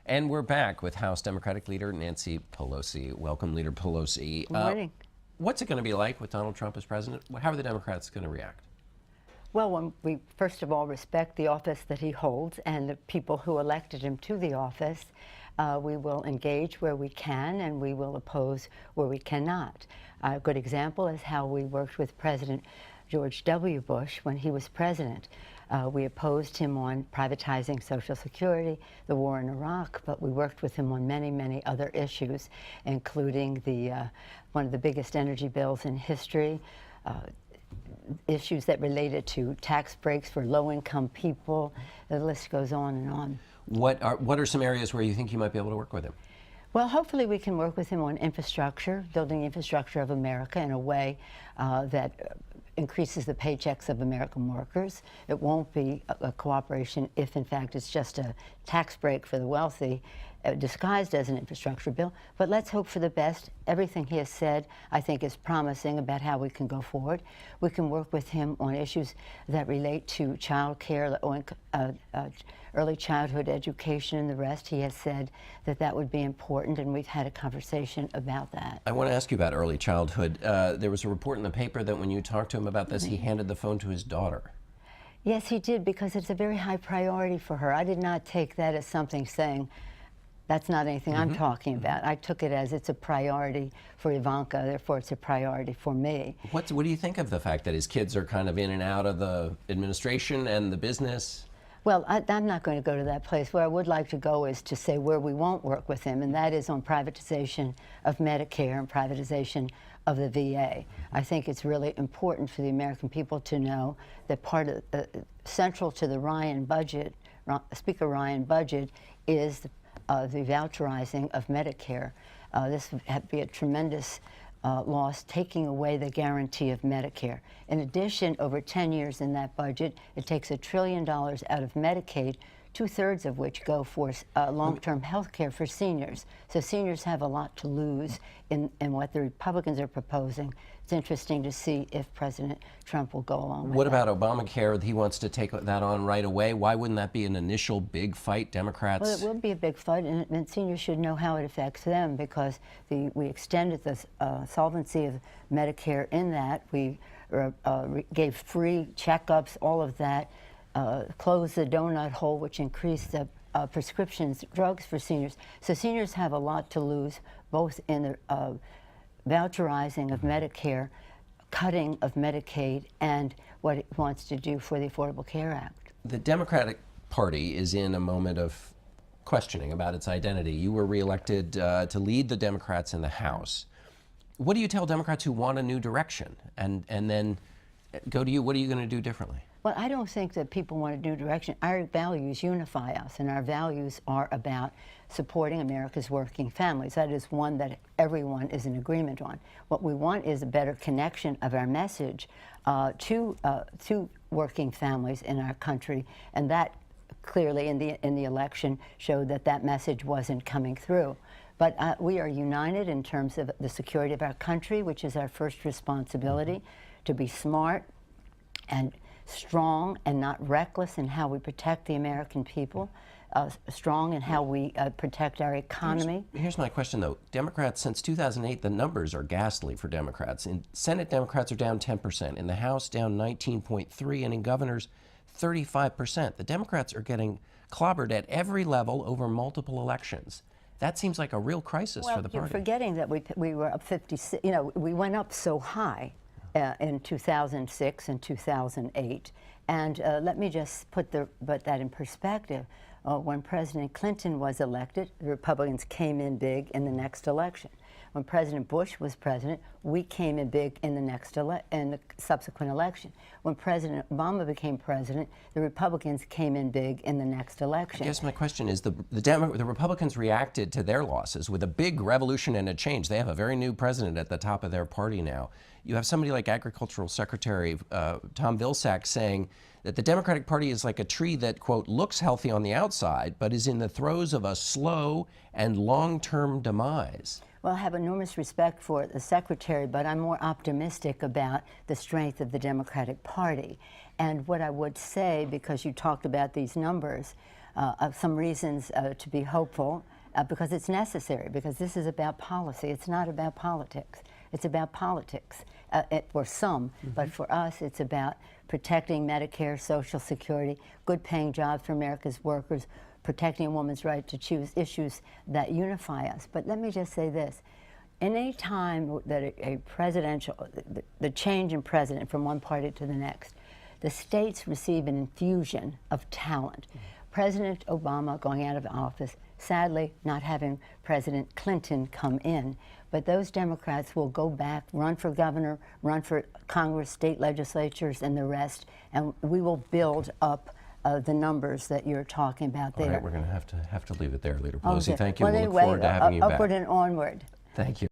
And we're back with House Democratic Leader Nancy Pelosi. Welcome, Leader Pelosi. Good morning. What's it going to be like with Donald Trump as president? How are the Democrats going to react? Well, when we first of all respect the office that he holds and the people who elected him to the office, we will engage where we can and we will oppose where we cannot. A good example is how we worked with President George W. Bush when he was president. We opposed him on privatizing Social Security, the war in Iraq, but we worked with him on many, many other issues, including one of the biggest energy bills in history, issues that related to tax breaks for low-income people. The list goes on and on. What are some areas where you think you might be able to work with him? Well, hopefully we can work with him on infrastructure, building the infrastructure of America in a way that increases the paychecks of American workers. It won't be a cooperation if, in fact, it's just a tax break for the wealthy, disguised as an infrastructure bill. But let's hope for the best. Everything he has said, I think, is promising about how we can go forward. We can work with him on issues that relate to child care, early childhood education, and the rest. He has said that that would be important, and we've had a conversation about that. I want to ask you about early childhood. There was a report in the paper that when you talked to him about this, he handed the phone to his daughter. Yes, he did, because it's a very high priority for her. I did not take that as something saying, that's not anything I'm talking about. I took it as it's a priority for Ivanka, therefore it's a priority for me. What do you think of the fact that his kids are kind of in and out of the administration and the business? Well, I'm not going to go to that place. Where I would like to go is to say where we won't work with him, and that is on privatization of Medicare and privatization of the VA. I think it's really important for the American people to know that part of central to the Ryan budget, Speaker Ryan budget, is the voucherizing of Medicare. This would be a tremendous loss, taking away the guarantee of Medicare. In addition, over 10 years in that budget, it takes $1 trillion out of Medicaid, 2/3 of which go for long-term health care for seniors. So seniors have a lot to lose in what the Republicans are proposing. It's interesting to see if President Trump will go along with that. What about Obamacare? He wants to take that on right away. Why wouldn't that be an initial big fight, Democrats? Well, it will be a big fight, and seniors should know how it affects them, because we extended the solvency of Medicare in that. We gave free checkups, all of that. Close the donut hole, which increased the prescriptions, drugs for seniors. So seniors have a lot to lose, both in the voucherizing of Medicare, cutting of Medicaid, and what it wants to do for the Affordable Care Act. The Democratic Party is in a moment of questioning about its identity. You were reelected to lead the Democrats in the House. What do you tell Democrats who want a new direction and then go to you? What are you going to do differently? Well, I don't think that people want a new direction. Our values unify us, and our values are about supporting America's working families. That is one that everyone is in agreement on. What we want is a better connection of our message to working families in our country, and that clearly in the election showed that that message wasn't coming through. But we are united in terms of the security of our country, which is our first responsibility, to be smart and strong and not reckless in how we protect the American people, strong in how we protect our economy. Here's my question, though. Democrats, since 2008, the numbers are ghastly for Democrats. In Senate, Democrats are down 10%. In the House, down 19.3%. And in governors, 35%. The Democrats are getting clobbered at every level over multiple elections. That seems like a real crisis for the party. Well, you're forgetting that we were up 56. You know, we went up so high in 2006 and 2008. And let me just put that in perspective. When President Clinton was elected, the Republicans came in big in the next election. When President Bush was president, we came in big in the subsequent election. When President Obama became president, the Republicans came in big in the next election. I guess my question is, the Republicans reacted to their losses with a big revolution and a change. They have a very new president at the top of their party now. You have somebody like Agricultural Secretary Tom Vilsack saying that the Democratic Party is like a tree that, quote, looks healthy on the outside, but is in the throes of a slow and long-term demise. Well, I have enormous respect for the Secretary, but I'm more optimistic about the strength of the Democratic Party. And what I would say, because you talked about these numbers, some reasons to be hopeful, because it's necessary, because this is about policy. It's not about politics. It's about politics for some, but for us it's about protecting Medicare, Social Security, good paying jobs for America's workers, protecting a woman's right to choose, issues that unify us. But let me just say this. Any time that a presidential, the change in president from one party to the next, the states receive an infusion of talent. President Obama going out of office, sadly not having President Clinton come in, but those Democrats will go back, run for governor, run for Congress, state legislatures, and the rest, and we will build up the numbers that you're talking about there. All right, we're going to have to leave it there, Leader Pelosi. Okay. Thank you. Well, We'll anyway, look forward to having you back. upward and onward. Thank you.